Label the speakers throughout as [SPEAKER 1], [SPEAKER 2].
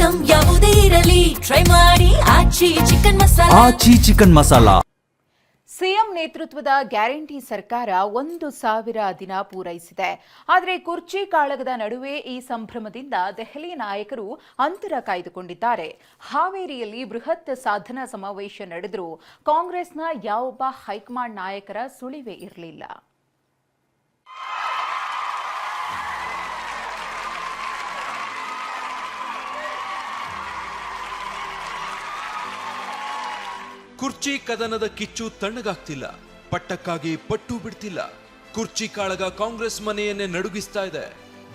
[SPEAKER 1] Item ಯಾವುದೇ ಇರಲಿ try ಮಾಡಿ ಆಚಿ ಚಿಕನ್ ಮಸಾಲಾ.
[SPEAKER 2] ಸಿಎಂ ನೇತೃತ್ವದ ಗ್ಯಾರಂಟಿ ಸರ್ಕಾರ 1,000 ದಿನ ಪೂರೈಸಿದೆ. ಆದರೆ ಕುರ್ಚಿ ಕಾಳಗದ ನಡುವೆ ಈ ಸಂಭ್ರಮದಿಂದ ದೆಹಲಿ ನಾಯಕರು ಅಂತರ ಕಾಯ್ದುಕೊಂಡಿದ್ದಾರೆ. ಹಾವೇರಿಯಲ್ಲಿ ಬೃಹತ್ ಸಾಧನಾ ಸಮಾವೇಶ ನಡೆದರೂ ಕಾಂಗ್ರೆಸ್ನ ಯಾವೊಬ್ಬ ಹೈಕಮಾಂಡ್ ನಾಯಕರ ಸುಳಿವೇ ಇರಲಿಲ್ಲ.
[SPEAKER 3] ಕುರ್ಚಿ ಕದನದ ಕಿಚ್ಚು ತಣ್ಣಗಾಗ್ತಿಲ್ಲ. ಪಟ್ಟಕ್ಕಾಗಿ ಪಟ್ಟು ಬಿಡ್ತಿಲ್ಲ. ಕುರ್ಚಿ ಕಾಳಗ ಕಾಂಗ್ರೆಸ್ ಮನೆಯನ್ನೇ ನಡುಗಿಸ್ತಾ ಇದೆ.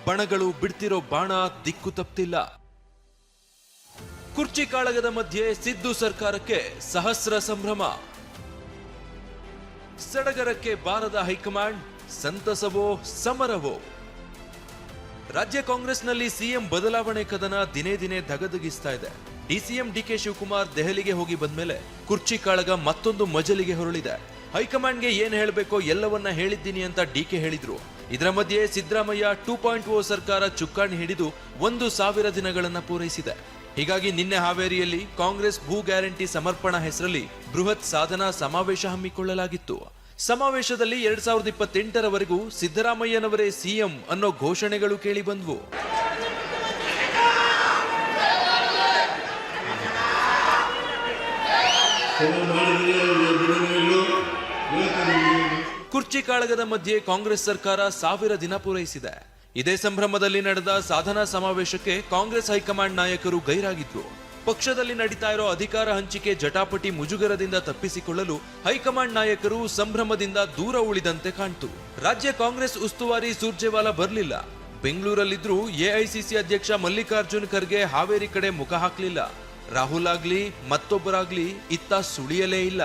[SPEAKER 3] ಬಣಗಳು ಬಿಡ್ತಿರೋ ಬಾಣ ದಿಕ್ಕು ತಪ್ತಿಲ್ಲ. ಕುರ್ಚಿ ಕಾಳಗದ ಮಧ್ಯೆ ಸಿದ್ದು ಸರ್ಕಾರಕ್ಕೆ ಸಹಸ್ರ ಸಂಭ್ರಮ. ಸಡಗರಕ್ಕೆ ಬಾರದ ಹೈಕಮಾಂಡ್, ಸಂತಸವೋ ಸಮರವೋ. ರಾಜ್ಯ ಕಾಂಗ್ರೆಸ್ನಲ್ಲಿ ಸಿಎಂ ಬದಲಾವಣೆ ಕದನ ದಿನೇ ದಿನೇ ಧಗಧಗಿಸ್ತಾ ಇದೆ. ಡಿಸಿಎಂ ಡಿಕೆ ಶಿವಕುಮಾರ್ ದೆಹಲಿಗೆ ಹೋಗಿ ಬಂದ್ಮೇಲೆ ಕುರ್ಚಿ ಕಾಳಗ ಮತ್ತೊಂದು ಮಜಲಿಗೆ ಹೊರಳಿದೆ. ಹೈಕಮಾಂಡ್ಗೆ ಏನ್ ಹೇಳಬೇಕೋ ಎಲ್ಲವನ್ನ ಹೇಳಿದ್ದೀನಿ ಅಂತ ಡಿಕೆ ಹೇಳಿದ್ರು. ಇದರ ಮಧ್ಯೆ ಸಿದ್ದರಾಮಯ್ಯ 2.0 ಸರ್ಕಾರ ಚುಕ್ಕಾಣಿ ಹಿಡಿದು 1,000 ದಿನಗಳನ್ನ ಪೂರೈಸಿದೆ. ಹೀಗಾಗಿ ನಿನ್ನೆ ಹಾವೇರಿಯಲ್ಲಿ ಕಾಂಗ್ರೆಸ್ ಭೂ ಗ್ಯಾರಂಟಿ ಸಮರ್ಪಣಾ ಹೆಸರಲ್ಲಿ ಬೃಹತ್ ಸಾಧನಾ ಸಮಾವೇಶ ಹಮ್ಮಿಕೊಳ್ಳಲಾಗಿತ್ತು. ಸಮಾವೇಶದಲ್ಲಿ 2028ರವರೆಗೂ ಸಿದ್ದರಾಮಯ್ಯನವರೇ ಸಿಎಂ ಅನ್ನೋ ಘೋಷಣೆಗಳು ಕೇಳಿ ಬಂದ್ವು. ಕುರ್ಚಿ ಕಾಳಗದ ಮಧ್ಯೆ ಕಾಂಗ್ರೆಸ್ ಸರ್ಕಾರ 1,000 ದಿನ ಪೂರೈಸಿದೆ. ಇದೇ ಸಂಭ್ರಮದಲ್ಲಿ ನಡೆದ ಸಾಧನಾ ಸಮಾವೇಶಕ್ಕೆ ಕಾಂಗ್ರೆಸ್ ಹೈಕಮಾಂಡ್ ನಾಯಕರು ಗೈರಾಗಿದ್ರು. ಪಕ್ಷದಲ್ಲಿ ನಡೀತಾ ಇರೋ ಅಧಿಕಾರ ಹಂಚಿಕೆ ಜಟಾಪಟಿ ಮುಜುಗರದಿಂದ ತಪ್ಪಿಸಿಕೊಳ್ಳಲು ಹೈಕಮಾಂಡ್ ನಾಯಕರು ಸಂಭ್ರಮದಿಂದ ದೂರ ಉಳಿದಂತೆ ಕಾಣ್ತು. ರಾಜ್ಯ ಕಾಂಗ್ರೆಸ್ ಉಸ್ತುವಾರಿ ಸುರ್ಜೇವಾಲಾ ಬರಲಿಲ್ಲ. ಬೆಂಗಳೂರಲ್ಲಿದ್ರೂ ಎಐಸಿಸಿ ಅಧ್ಯಕ್ಷ ಮಲ್ಲಿಕಾರ್ಜುನ್ ಖರ್ಗೆ ಹಾವೇರಿ ಕಡೆ ಮುಖ ಹಾಕಲಿಲ್ಲ. ರಾಹುಲ್ ಆಗ್ಲಿ ಮತ್ತೊಬ್ಬರಾಗ್ಲಿ ಇತ್ತ ಸುಳಿಯಲೇ ಇಲ್ಲ.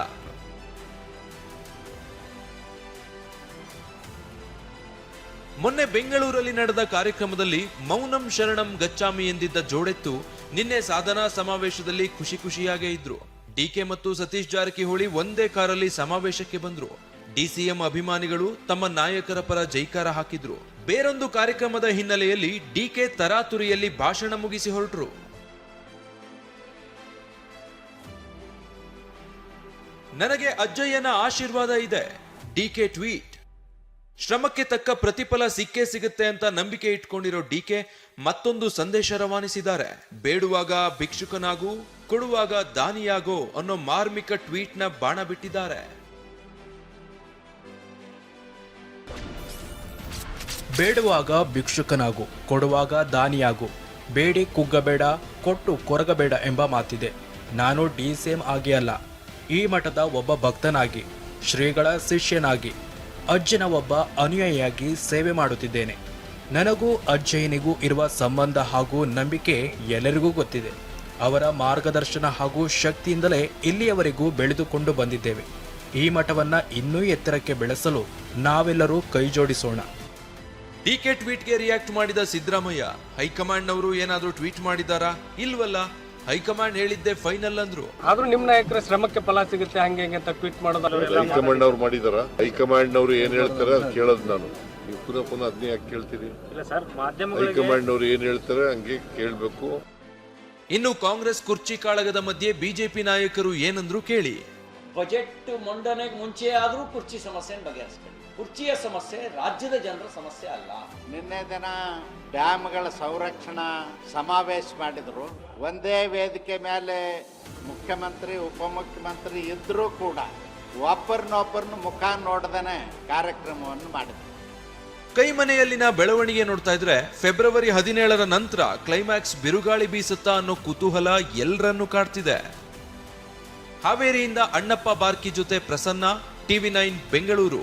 [SPEAKER 3] ಮೊನ್ನೆ ಬೆಂಗಳೂರಲ್ಲಿ ನಡೆದ ಕಾರ್ಯಕ್ರಮದಲ್ಲಿ ಮೌನಂ ಶರಣಂ ಗಚ್ಚಾಮಿ ಎಂದಿದ್ದ ಜೋಡೆತ್ತು ನಿನ್ನೆ ಸಾಧನಾ ಸಮಾವೇಶದಲ್ಲಿ ಖುಷಿಯಾಗೇ ಇದ್ರು. ಡಿಕೆ ಮತ್ತು ಸತೀಶ್ ಜಾರಕಿಹೊಳಿ ಒಂದೇ ಕಾರಲ್ಲಿ ಸಮಾವೇಶಕ್ಕೆ ಬಂದ್ರು. ಡಿಸಿಎಂ ಅಭಿಮಾನಿಗಳು ತಮ್ಮ ನಾಯಕರ ಪರ ಜೈಕಾರ ಹಾಕಿದ್ರು. ಬೇರೊಂದು ಕಾರ್ಯಕ್ರಮದ ಹಿನ್ನೆಲೆಯಲ್ಲಿ ಡಿಕೆ ತರಾತುರಿಯಲ್ಲಿ ಭಾಷಣ ಮುಗಿಸಿ ಹೊರಟರು. ನನಗೆ ಅಜ್ಜಯ್ಯನ ಆಶೀರ್ವಾದ ಇದೆ. ಡಿಕೆ ಟ್ವೀಟ್. ಶ್ರಮಕ್ಕೆ ತಕ್ಕ ಪ್ರತಿಫಲ ಸಿಕ್ಕೇ ಸಿಗುತ್ತೆ ಅಂತ ನಂಬಿಕೆ ಇಟ್ಕೊಂಡಿರೋ ಡಿಕೆ ಮತ್ತೊಂದು ಸಂದೇಶ ರವಾನಿಸಿದ್ದಾರೆ. ಬೇಡುವಾಗ ಭಿಕ್ಷುಕನಾಗು, ಕೊಡುವಾಗ ದಾನಿಯಾಗೋ ಅನ್ನೋ ಮಾರ್ಮಿಕ ಟ್ವೀಟ್ ನ ಬಾಣ ಬಿಟ್ಟಿದ್ದಾರೆ.
[SPEAKER 4] ಬೇಡುವಾಗ ಭಿಕ್ಷುಕನಾಗು, ಕೊಡುವಾಗ ದಾನಿಯಾಗು, ಬೇಡಿ ಕುಗ್ಗಬೇಡ, ಕೊಟ್ಟು ಕೊರಗಬೇಡ ಎಂಬ ಮಾತಿದೆ. ನಾನು ಡಿಸಿಎಂ ಆಗಿ ಅಲ್ಲ, ಈ ಮಠದ ಒಬ್ಬ ಭಕ್ತನಾಗಿ, ಶ್ರೀಗಳ ಶಿಷ್ಯನಾಗಿ, ಅಜ್ಜನ ಒಬ್ಬ ಅನುಯಾಯಿಯಾಗಿ ಸೇವೆ ಮಾಡುತ್ತಿದ್ದೇನೆ. ನನಗೂ ಅಜ್ಜಯ್ಯನಿಗೂ ಇರುವ ಸಂಬಂಧ ಹಾಗೂ ನಂಬಿಕೆ ಎಲ್ಲರಿಗೂ ಗೊತ್ತಿದೆ. ಅವರ ಮಾರ್ಗದರ್ಶನ ಹಾಗೂ ಶಕ್ತಿಯಿಂದಲೇ ಇಲ್ಲಿಯವರೆಗೂ ಬೆಳೆದುಕೊಂಡು ಬಂದಿದ್ದೇವೆ. ಈ ಮಠವನ್ನ ಇನ್ನೂ ಎತ್ತರಕ್ಕೆ ಬೆಳೆಸಲು ನಾವೆಲ್ಲರೂ ಕೈ ಜೋಡಿಸೋಣ.
[SPEAKER 3] ಡಿಕೆ ಟ್ವೀಟ್ಗೆ ರಿಯಾಕ್ಟ್ ಮಾಡಿದ ಸಿದ್ದರಾಮಯ್ಯ, ಹೈಕಮಾಂಡ್ನವರು ಏನಾದ್ರೂ ಟ್ವೀಟ್ ಮಾಡಿದಾರಾ? ಇಲ್ವಲ್ಲ, ಹೈಕಮಾಂಡ್ ಹೇಳಿದ್ದೆ ಫೈನಲ್ ಅಂದ್ರು.
[SPEAKER 5] ಆದ್ರೂ ನಿಮ್ ನಾಯಕರ ಶ್ರಮಕ್ಕೆ ಫಲ ಸಿಗುತ್ತೆ ಹಂಗೆ ಅಂತ ಟ್ವೀಟ್ ಮಾಡೋದು
[SPEAKER 6] ಹೈಕಮಾಂಡ್ ಅವ್ರು ಮಾಡಿದಾರ. ಹೈಕಮಾಂಡ್ ಅವರು ಏನ್ ಹೇಳ್ತಾರೆ ಅದು ಕೇಳೋದು ನಾನು. ನೀವು ಪುನಃ ಅದನ್ನೇ ಯಾಕೆ ಕೇಳ್ತೀರಿ? ಹೈಕಮಾಂಡ್ ಅವ್ರು ಏನ್ ಹೇಳ್ತಾರೆ ಹಂಗೆ ಕೇಳ್ಬೇಕು.
[SPEAKER 3] ಇನ್ನು ಕಾಂಗ್ರೆಸ್ ಕುರ್ಚಿ ಕಾಳಗದ ಮಧ್ಯೆ ಬಿಜೆಪಿ ನಾಯಕರು ಏನಂದ್ರು ಕೇಳಿ.
[SPEAKER 7] ಬಜೆಟ್ ಮಂಡನೆಗೆ ಮುಂಚೆ ಆದ್ರೂ ಕುರ್ಚಿ ಸಮಸ್ಯೆ ಬಗೆಹರಿಸ್ಬೇಕು. ಕುರ್ಚಿಯ ಸಮಸ್ಯೆ ರಾಜ್ಯದ ಜನರ ಸಮಸ್ಯೆ ಅಲ್ಲ.
[SPEAKER 8] ನಿನ್ನೆ ದಿನ ಡ್ಯಾಮ್ಗಳ ಸಂರಕ್ಷಣಾ ಸಮಾವೇಶ ಮಾಡಿದ್ರು. ಒಂದೇ ವೇದಿಕೆ ಮೇಲೆ ಮುಖ್ಯಮಂತ್ರಿ ಉಪಮುಖ್ಯಮಂತ್ರಿ ಇದ್ರೂ ಕೂಡ ಒಬ್ಬರನ್ನೊಬ್ಬರನ್ನು ಮುಖ ನೋಡದೇನೆ ಕಾರ್ಯಕ್ರಮವನ್ನು ಮಾಡಿದ್ರು.
[SPEAKER 3] ಕೈಮನೆಯಲ್ಲಿನ ಬೆಳವಣಿಗೆ ನೋಡ್ತಾ ಇದ್ರೆ ಫೆಬ್ರವರಿ 17ರ ನಂತರ ಕ್ಲೈಮ್ಯಾಕ್ಸ್ ಬಿರುಗಾಳಿ ಬೀಸುತ್ತಾ ಅನ್ನೋ ಕುತೂಹಲ ಎಲ್ಲರನ್ನೂ ಕಾಡ್ತಿದೆ. ಹಾವೇರಿಯಿಂದ ಅಣ್ಣಪ್ಪ ಬಾರ್ಕಿ ಜೊತೆ ಪ್ರಸನ್ನ, ಟಿವಿ9 ಬೆಂಗಳೂರು.